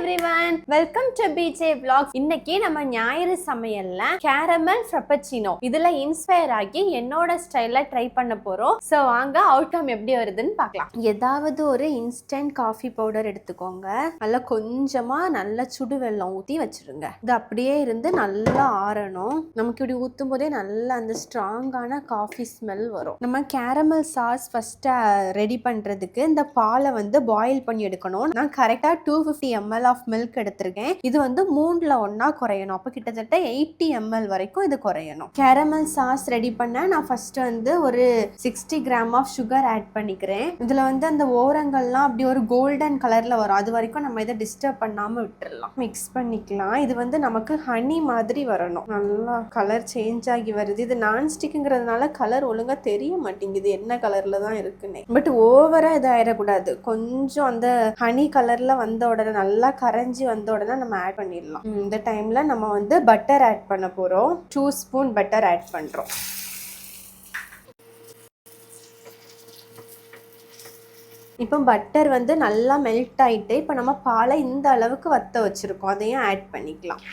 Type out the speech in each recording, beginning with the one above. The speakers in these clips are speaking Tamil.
everyone, welcome to BJ Vlogs. இன்னைக்கு நம்ம ஞாயிறு சமையல்ல கேரமல் ஃப்ரப்பச்சினோ இதுல இன்ஸ்பயர் ஆகி என்னோட ஸ்டைல்ல ட்ரை பண்ண போறோம். சோ வாங்க அவுட்கம் எப்படி வருதுன்னு பார்க்கலாம். ஏதாவது ஒரு இன்ஸ்டன்ட் காஃபி பவுடர் எடுத்துக்கோங்க. நல்லா கொஞ்சமா நல்ல சுடு வெல்லம் ஊத்தி வச்சிருங்க. இது அப்படியே இருந்து நல்லா ஆறணும். நமக்கு இப்படி ஊத்தும் போதே நல்லா அந்த ஸ்ட்ராங்கான காஃபி ஸ்மெல் வரும். நம்ம கேரமல் சாஸ் ஃபர்ஸ்ட் ரெடி பண்றதுக்கு இந்த பாலை வந்து பாயில் பண்ணி எடுக்கணும். நான் கரெக்டா 250 ml ஆஃப் மில்க் எடுத்திருக்கேன். இது வந்து 3ல 1 குறையணும். அப்போ கிட்டத்தட்ட 80 ml வரைக்கும் இது குறையணும். கேரமல் சாஸ் ரெடி பண்ண நான் ஃபர்ஸ்ட் வந்து ஒரு 60 கிராம் ஆஃப் சுகர் ஆட் பண்ணிக்கிறேன். இதுல வந்து அந்த ஓரங்கள்லாம் அப்படி ஒரு கோல்டன் கலர்ல வரும். அது வரைக்கும் நம்ம இதை டிஸ்டர்ப் பண்ணாம விட்டுறலாம். மிக்ஸ் பண்ணிக்கலாம். இது வந்து நமக்கு ஹனி மாதிரி வரணும். நல்லா கலர் சேஞ்ச் ஆகி வருது. இது நான்ஸ்டிக்குங்கிறதுனால கலர் ஒழுங்கா தெரிய மாட்டேங்குது என்ன கலர்ல தான் இருக்குன்னு. பட் ஓவரா இது ஆயிடக்கூடாது. கொஞ்சம் அந்த ஹனி கலர்ல வந்த உடனே நல்லா கரைஞ்சி வந்த உடனே நம்ம ஆட் பண்ணிடலாம். இந்த டைம்ல நம்ம வந்து பட்டர் ஆட் பண்ண போறோம். 2 ஸ்பூன் பட்டர் ஆட் பண்றோம். இப்போ பட்டர் வந்து நல்லா மெல்ட் ஆயிட்டு இப்போ நம்ம பாலை இந்த அளவுக்கு வத்த வச்சிருக்கோம். அதையும் ஆட் பண்ணிக்கலாம்.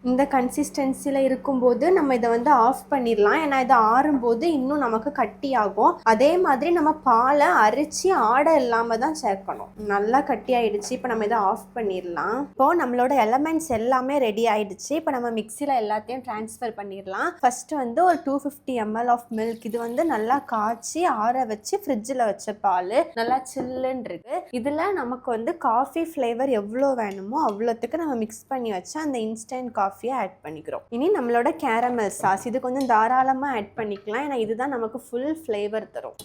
இந்த கன்சிஸ்டன்சியில் இருக்கும்போது நம்ம இதை வந்து ஆஃப் பண்ணிடலாம். ஏன்னா இதை ஆறும்போது இன்னும் நமக்கு கட்டி ஆகும். அதே மாதிரி நம்ம பாலை அரைச்சி ஆடை இல்லாமல் தான் சேர்க்கணும். நல்லா கட்டி ஆயிடுச்சு. இப்போ நம்ம இதை ஆஃப் பண்ணிடலாம். இப்போ நம்மளோட எலமெண்ட்ஸ் எல்லாமே ரெடி ஆயிடுச்சு. இப்போ நம்ம மிக்சியில் எல்லாத்தையும் ட்ரான்ஸ்ஃபர் பண்ணிடலாம். ஃபர்ஸ்ட் வந்து ஒரு 250 ml ஆஃப் மில்க். இது வந்து நல்லா காய்ச்சி ஆற வச்சு ஃப்ரிட்ஜில் வச்ச பால் நல்லா சில்லுன்னு இருக்கு. இதில் நமக்கு வந்து காஃபி ஃப்ளேவர் எவ்வளோ வேணுமோ அவ்வளோத்துக்கு நம்ம மிக்ஸ் பண்ணி வச்சு அந்த இன்ஸ்டன்ட் காஃபி ஆட் பண்ணிக்கிறோம். இனி நம்மளோட கேரமல் சாஸ் இது கொஞ்சம் தாராளமா ஆட் பண்ணிக்கலாம். ஏன்னா இதுதான் நமக்கு ஃபுல் ஃப்ளேவர் தரும்.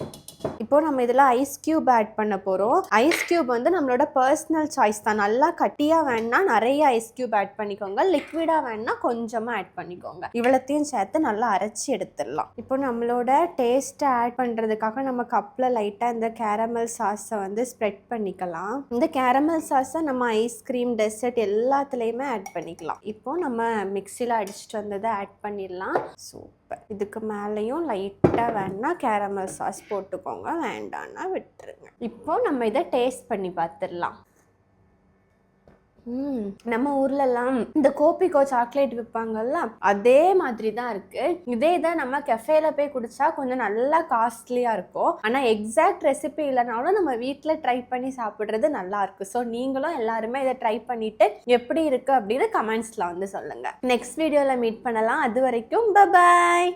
இப்போ நம்ம இதில் ஐஸ் கியூப் ஆட் பண்ண போகிறோம். ஐஸ் கியூப் வந்து நம்மளோட பர்சனல் சாய்ஸ் தான். நல்லா கட்டியாக வேணா நிறைய ஐஸ் கியூப் ஆட் பண்ணிக்கோங்க. லிக்விடாக வேணா கொஞ்சமாக ஆட் பண்ணிக்கோங்க. இவ்வளோத்தையும் சேர்த்து நல்லா அரைச்சி எடுத்துடலாம். இப்போ நம்மளோட டேஸ்ட்டை ஆட் பண்ணுறதுக்காக நம்ம கப்பில் லைட்டாக இந்த கேரமல் சாஸை வந்து ஸ்ப்ரெட் பண்ணிக்கலாம். இந்த கேரமல் சாஸை நம்ம ஐஸ்கிரீம் டெசர்ட் எல்லாத்துலேயுமே ஆட் பண்ணிக்கலாம். இப்போ நம்ம மிக்சியில் அடிச்சுட்டு வந்ததை ஆட் பண்ணிடலாம். சூப்பர். இதுக்கு மேலேயும் லைட்டாக வேணா கேரமல் சாஸ் போட்டுக்கோங்க. வேண்டான்னா விட்டுருங்க. இப்போ நம்ம இதை டேஸ்ட் பண்ணி பார்த்துடலாம். நம்ம ஊர்லலாம் இந்த கோபிகோ சாக்லேட் விற்பாங்கல்ல அதே மாதிரி தான் இருக்கு. இதே தான் நம்ம கெஃபேல போய் குடிச்சா கொஞ்சம் நல்லா காஸ்ட்லியா இருக்கும். ஆனா எக்ஸாக்ட் ரெசிபி இல்லைனாலும் நம்ம வீட்டில் ட்ரை பண்ணி சாப்பிட்றது நல்லா இருக்கு. ஸோ நீங்களும் எல்லாருமே இதை ட்ரை பண்ணிட்டு எப்படி இருக்கு அப்படின்னு கமெண்ட்ஸ்ல வந்து சொல்லுங்க. நெக்ஸ்ட் வீடியோல மீட் பண்ணலாம். அது வரைக்கும் பை பாய்.